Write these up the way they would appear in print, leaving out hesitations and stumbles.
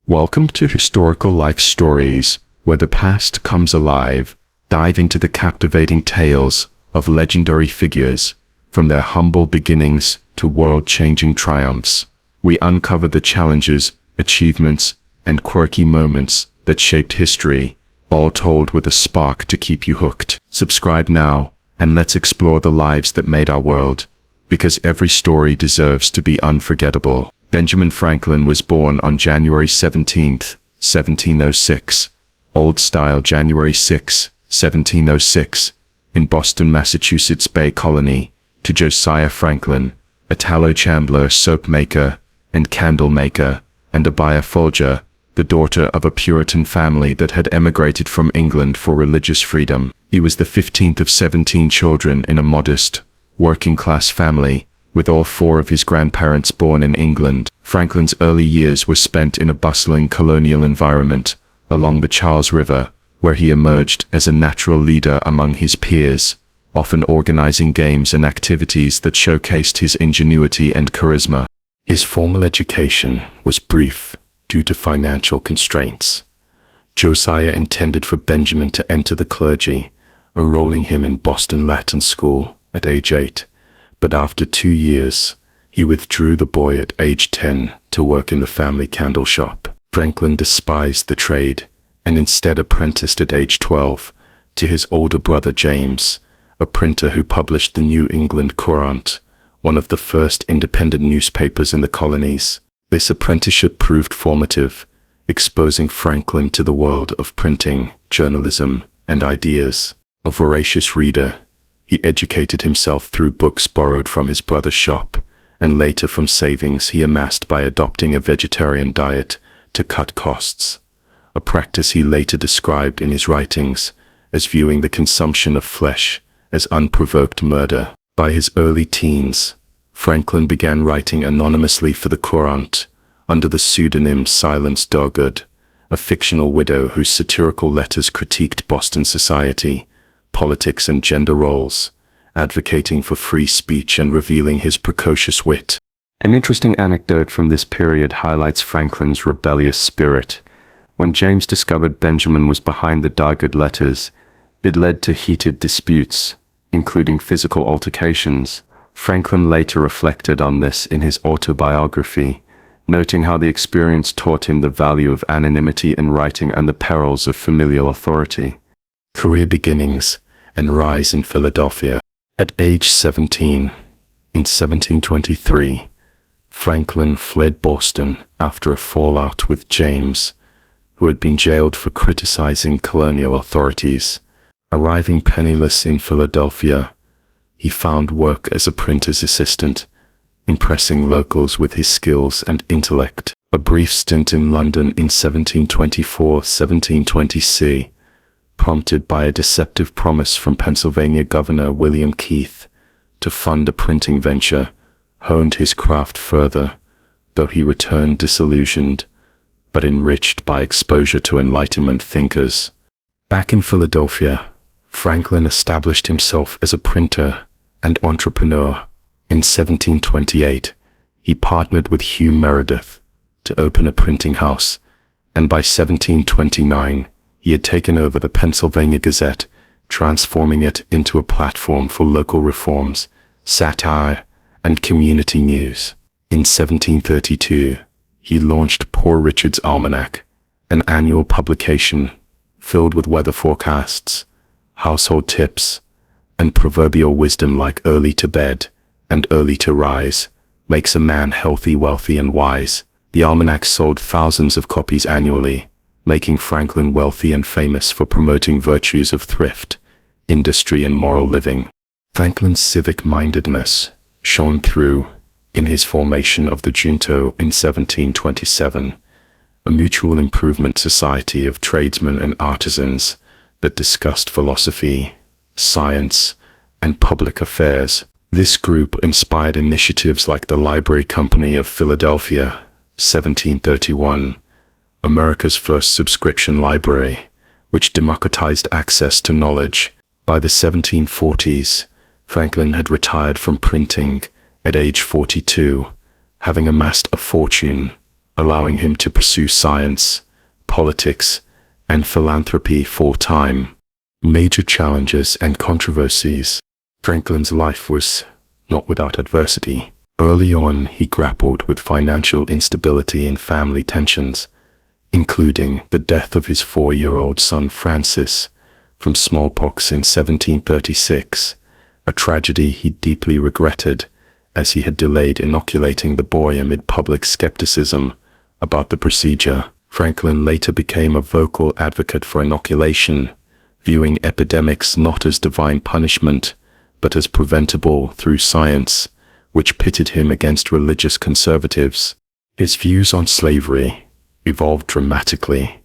Welcome to Historical Life Stories, where the past comes alive. Dive into the captivating tales of legendary figures, from their humble beginnings to world-changing triumphs. We uncover the challenges, achievements, and quirky moments that shaped history, all told with a spark to keep you hooked. Subscribe now, and let's explore the lives that made our world, because every story deserves to be unforgettable. Benjamin Franklin was born on January 17, 1706, Old Style January 6, 1706, in Boston, Massachusetts Bay Colony, to Josiah Franklin, a tallow chandler, soap maker, and candle maker, and Abiah Folger, the daughter of a Puritan family that had emigrated from England for religious freedom. He was the 15th of 17 children in a modest, working-class family, with all four of his grandparents born in England. Franklin's early years were spent in a bustling colonial environment along the Charles River, where he emerged as a natural leader among his peers, often organizing games and activities that showcased his ingenuity and charisma. His formal education was brief due to financial constraints. Josiah intended for Benjamin to enter the clergy, enrolling him in Boston Latin School at age 8. But after 2 years, he withdrew the boy at age 10 to work in the family candle shop. Franklin despised the trade and instead apprenticed at age 12 to his older brother James, a printer who published the New England Courant, one of the first independent newspapers in the colonies. This apprenticeship proved formative, exposing Franklin to the world of printing, journalism, and ideas. A voracious reader, he educated himself through books borrowed from his brother's shop, and later from savings he amassed by adopting a vegetarian diet to cut costs, a practice he later described in his writings as viewing the consumption of flesh as unprovoked murder. By his early teens, Franklin began writing anonymously for the Courant, under the pseudonym Silence Dogood, a fictional widow whose satirical letters critiqued Boston society, politics and gender roles, advocating for free speech and revealing his precocious wit. An interesting anecdote from this period highlights Franklin's rebellious spirit. When James discovered Benjamin was behind the Dogood letters, it led to heated disputes, including physical altercations. Franklin later reflected on this in his autobiography, noting how the experience taught him the value of anonymity in writing and the perils of familial authority. Career beginnings and rise in Philadelphia. At age 17, in 1723, Franklin fled Boston after a fallout with James, who had been jailed for criticizing colonial authorities. Arriving penniless in Philadelphia, he found work as a printer's assistant, impressing locals with his skills and intellect. A brief stint in London in 1724-1726, prompted by a deceptive promise from Pennsylvania Governor William Keith to fund a printing venture, honed his craft further, though he returned disillusioned, but enriched by exposure to Enlightenment thinkers. Back in Philadelphia, Franklin established himself as a printer and entrepreneur. In 1728, he partnered with Hugh Meredith to open a printing house, and by 1729, he had taken over the Pennsylvania Gazette, transforming it into a platform for local reforms, satire, and community news. In 1732, he launched Poor Richard's Almanack, an annual publication filled with weather forecasts, household tips, and proverbial wisdom like early to bed and early to rise makes a man healthy, wealthy, and wise. The Almanack sold thousands of copies annually, making Franklin wealthy and famous for promoting virtues of thrift, industry, and moral living. Franklin's civic-mindedness shone through in his formation of the Junto in 1727, a mutual improvement society of tradesmen and artisans that discussed philosophy, science, and public affairs. This group inspired initiatives like the Library Company of Philadelphia, 1731, America's first subscription library, which democratized access to knowledge. By the 1740s, Franklin had retired from printing at age 42, having amassed a fortune allowing him to pursue science, politics, and philanthropy full-time. Major challenges and controversies. Franklin's life was not without adversity. Early on, he grappled with financial instability and family tensions, including the death of his 4-year-old son Francis from smallpox in 1736, a tragedy he deeply regretted, as he had delayed inoculating the boy amid public skepticism about the procedure. Franklin later became a vocal advocate for inoculation, viewing epidemics not as divine punishment, but as preventable through science, which pitted him against religious conservatives. His views on slavery evolved dramatically,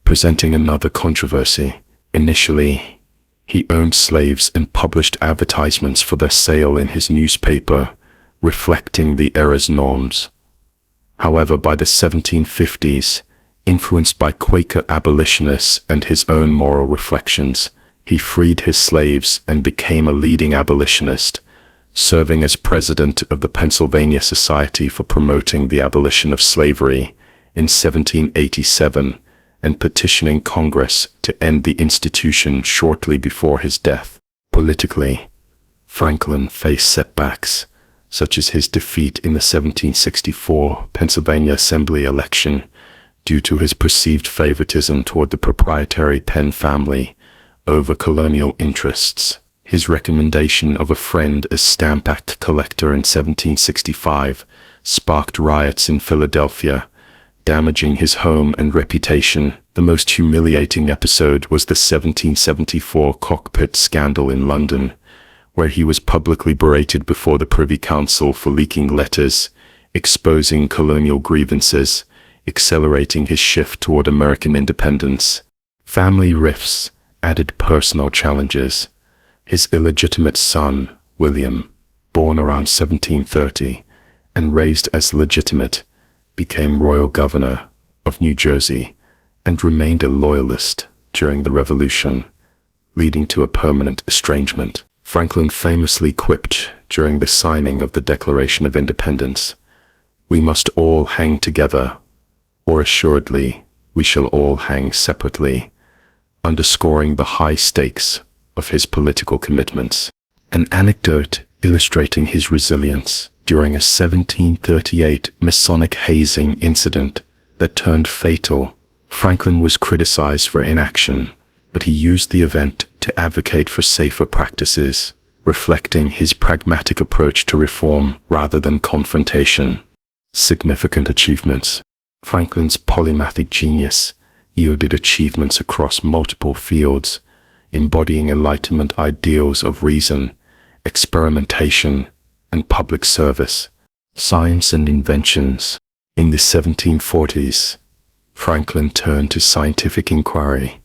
presenting another controversy. Initially, he owned slaves and published advertisements for their sale in his newspaper, reflecting the era's norms. However, by the 1750s, influenced by Quaker abolitionists and his own moral reflections, he freed his slaves and became a leading abolitionist, serving as president of the Pennsylvania Society for Promoting the Abolition of Slavery in 1787, and petitioning Congress to end the institution shortly before his death. Politically, Franklin faced setbacks, such as his defeat in the 1764 Pennsylvania Assembly election due to his perceived favoritism toward the proprietary Penn family over colonial interests. His recommendation of a friend as Stamp Act collector in 1765 sparked riots in Philadelphia, damaging his home and reputation. The most humiliating episode was the 1774 cockpit scandal in London, where he was publicly berated before the Privy Council for leaking letters, exposing colonial grievances, accelerating his shift toward American independence. Family rifts added personal challenges. His illegitimate son, William, born around 1730 and raised as legitimate, became royal governor of New Jersey and remained a loyalist during the Revolution, leading to a permanent estrangement. Franklin famously quipped during the signing of the Declaration of Independence, "We must all hang together, or assuredly we shall all hang separately," underscoring the high stakes of his political commitments. An anecdote illustrating his resilience: during a 1738 Masonic hazing incident that turned fatal, Franklin was criticized for inaction, but he used the event to advocate for safer practices, reflecting his pragmatic approach to reform rather than confrontation. Significant achievements. Franklin's polymathic genius yielded achievements across multiple fields, embodying Enlightenment ideals of reason, experimentation, and public service. Science and inventions. In the 1740s, Franklin turned to scientific inquiry,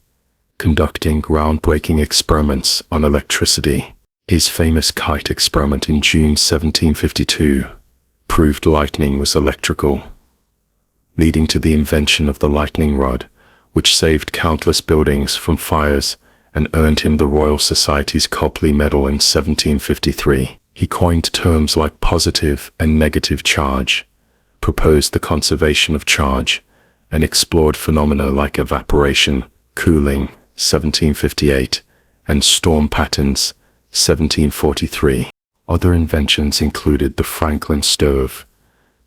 conducting groundbreaking experiments on electricity. His famous Kite experiment in June 1752 proved lightning was electrical, leading to the invention of the lightning rod, which saved countless buildings from fires and earned him the Royal Society's Copley Medal in 1753. He coined terms like positive and negative charge, proposed the conservation of charge, and explored phenomena like evaporation, cooling, 1758, and storm patterns, 1743. Other inventions included the Franklin stove,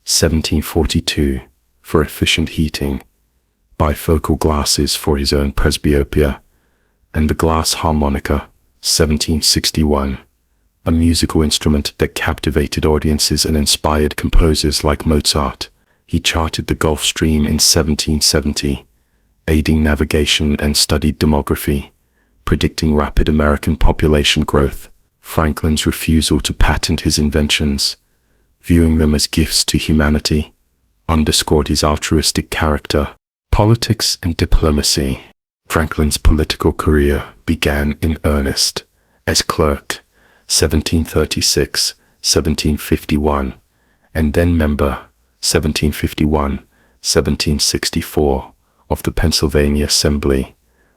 1742, for efficient heating, bifocal glasses for his own presbyopia, and the glass harmonica, 1761, a musical instrument that captivated audiences and inspired composers like Mozart. He charted the Gulf Stream in 1770, aiding navigation, and studied demography, predicting rapid American population growth. Franklin's refusal to patent his inventions, viewing them as gifts to humanity, underscored his altruistic character. Politics and diplomacy. Franklin's political career began in earnest as clerk, 1736-1751, and then member, 1751-1764, of the Pennsylvania Assembly,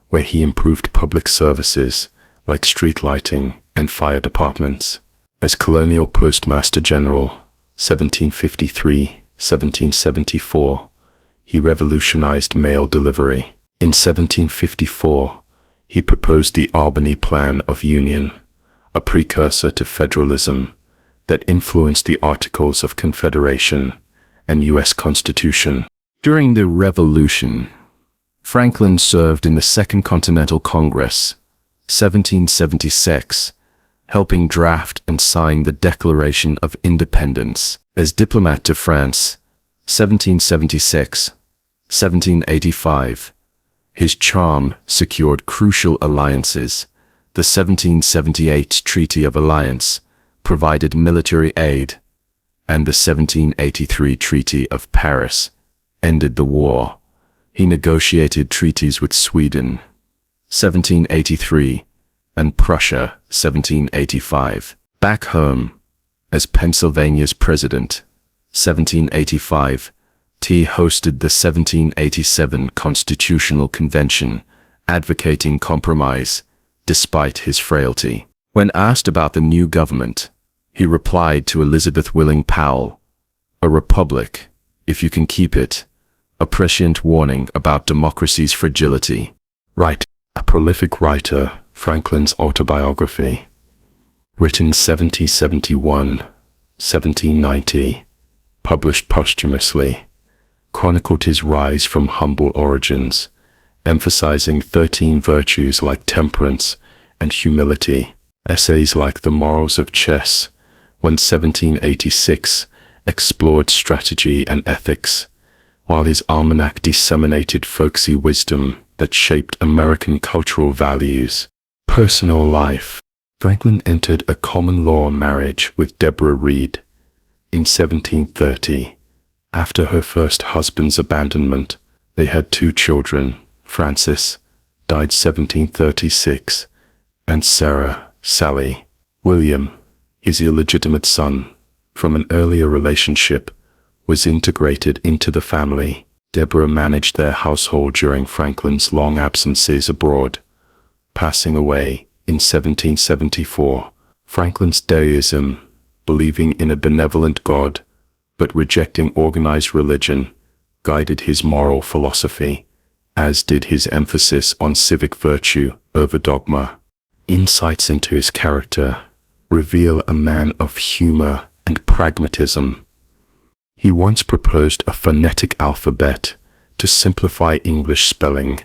where he improved public services like street lighting and fire departments. As colonial postmaster general, 1753-1774, he revolutionized mail delivery. In 1754, he proposed the Albany Plan of Union, a precursor to federalism that influenced the Articles of Confederation and U.S. Constitution. During the Revolution, Franklin served in the Second Continental Congress, 1776, helping draft and sign the Declaration of Independence. As diplomat to France, 1776, 1785, his charm secured crucial alliances. The 1778 Treaty of Alliance provided military aid, and the 1783 Treaty of Paris ended the war. He negotiated treaties with Sweden, 1783, and Prussia, 1785. Back home, as Pennsylvania's president, 1785, he hosted the 1787 Constitutional Convention, advocating compromise despite his frailty. When asked about the new government, he replied to Elizabeth Willing Powell, "A republic, if you can keep it," a prescient warning about democracy's fragility. A prolific writer, Franklin's autobiography, written 1771-1790, published posthumously, chronicled his rise from humble origins, emphasizing 13 virtues like temperance and humility. Essays like The Morals of Chess, when 1786 explored strategy and ethics, while his Almanack disseminated folksy wisdom that shaped American cultural values. Personal life. Franklin entered a common law marriage with Deborah Reed in 1730. After her first husband's abandonment, they had 2 children. Francis died 1736, and Sarah, Sally. William, his illegitimate son, from an earlier relationship, was integrated into the family. Deborah managed their household during Franklin's long absences abroad, passing away in 1774. Franklin's deism, believing in a benevolent God, but rejecting organized religion, guided his moral philosophy, as did his emphasis on civic virtue over dogma. Insights into his character reveal a man of humor and pragmatism. He once proposed a phonetic alphabet to simplify English spelling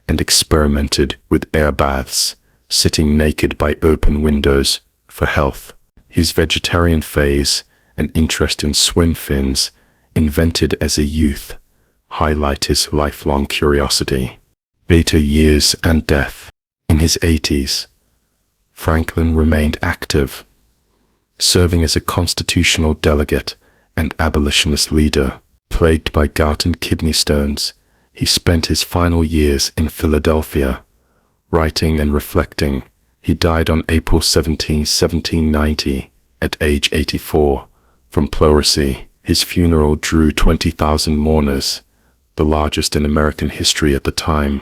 and experimented with air baths, sitting naked by open windows, for health. His vegetarian phase and interest in swim fins, invented as a youth, highlight his lifelong curiosity. Later years and death. In his 80s, Franklin remained active, serving as a constitutional delegate and abolitionist leader. Plagued by gout and kidney stones, he spent his final years in Philadelphia, writing and reflecting. He died on April 17, 1790, at age 84, from pleurisy. His funeral drew 20,000 mourners, the largest in American history at the time.